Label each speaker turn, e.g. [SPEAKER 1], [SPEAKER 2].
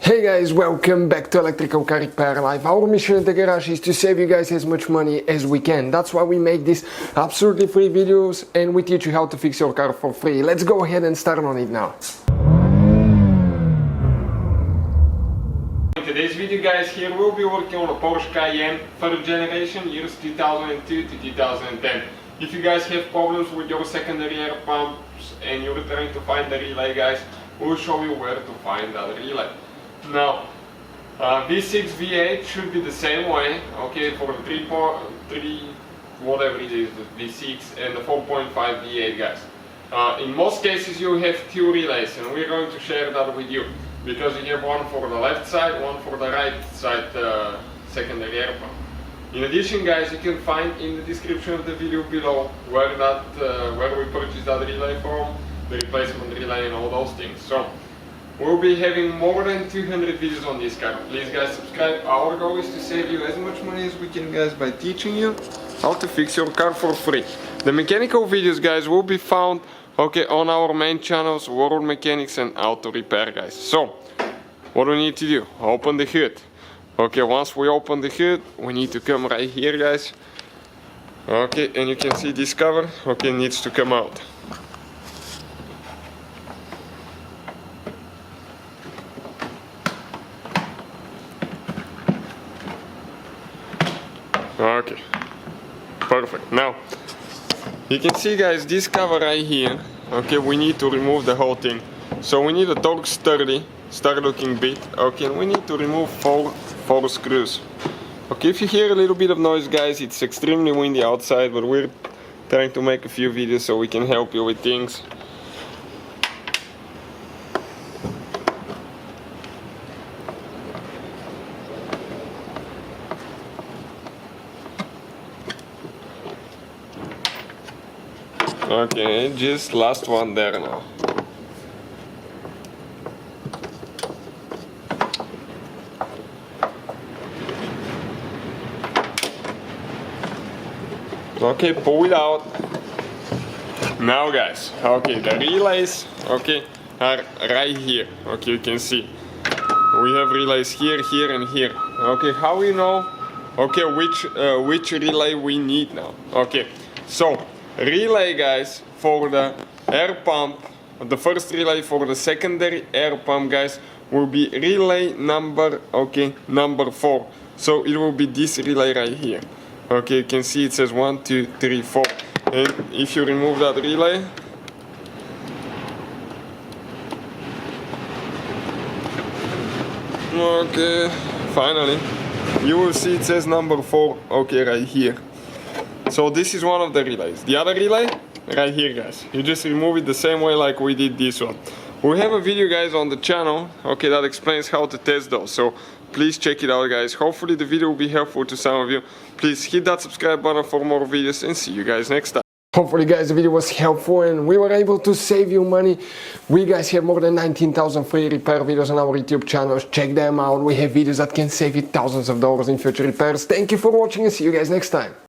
[SPEAKER 1] Hey guys, welcome back to Electrical Car Repair Live. Our mission in the garage is to save you guys as much money as we can. That's why we make these absolutely free videos and we teach you how to fix your car for free. Let's go ahead and start on it now.
[SPEAKER 2] In today's video guys, here we'll be working on a Porsche Cayenne 3rd generation, years 2002 to 2010. If you guys have problems with your secondary air pumps and you're trying to find the relay guys, we'll show you where to find that relay. Now, V6, V8 should be the same way, okay, for the 3, whatever it is, the V6 and the 4.5 V8 guys. In most cases you have two relays and we're going to share that with you because you have one for the left side, one for the right side secondary air pump. In addition guys, you can find in the description of the video below where we purchased that relay from, the replacement relay and all those things. So we'll be having more than 200 videos on this car. Please guys subscribe. Our goal is to save you as much money as we can guys by teaching you how to fix your car for free. The mechanical videos guys will be found on our main channels, World Mechanics and Auto Repair guys. So what do we need to do? Open the hood. Once we open the hood, we need to come right here guys. And you can see this cover, needs to come out. Perfect. Now you can see guys this cover right here. We need to remove the whole thing. So we need a torque sturdy, star looking bit. And we need to remove four screws. If you hear a little bit of noise guys, it's extremely windy outside, but we're trying to make a few videos so we can help you with things. Just last one there now. Pull it out. Now guys, the relays, are right here. You can see. We have relays here, here and here. How we know, which relay we need now? So relay guys for the air pump, the first relay for the secondary air pump guys will be relay number 4. So it will be this relay right here. You can see it says 1, 2, 3, 4. And if you remove that relay, finally you will see it says number 4 right here. So this is one of the relays. The other relay, right here guys. You just remove it the same way like we did this one. We have a video guys on the channel, that explains how to test those. So please check it out guys. Hopefully the video will be helpful to some of you. Please hit that subscribe button for more videos and see you guys next time.
[SPEAKER 1] Hopefully guys the video was helpful and we were able to save you money. We guys have more than 19,000 free repair videos on our YouTube channels. Check them out. We have videos that can save you thousands of dollars in future repairs. Thank you for watching and see you guys next time.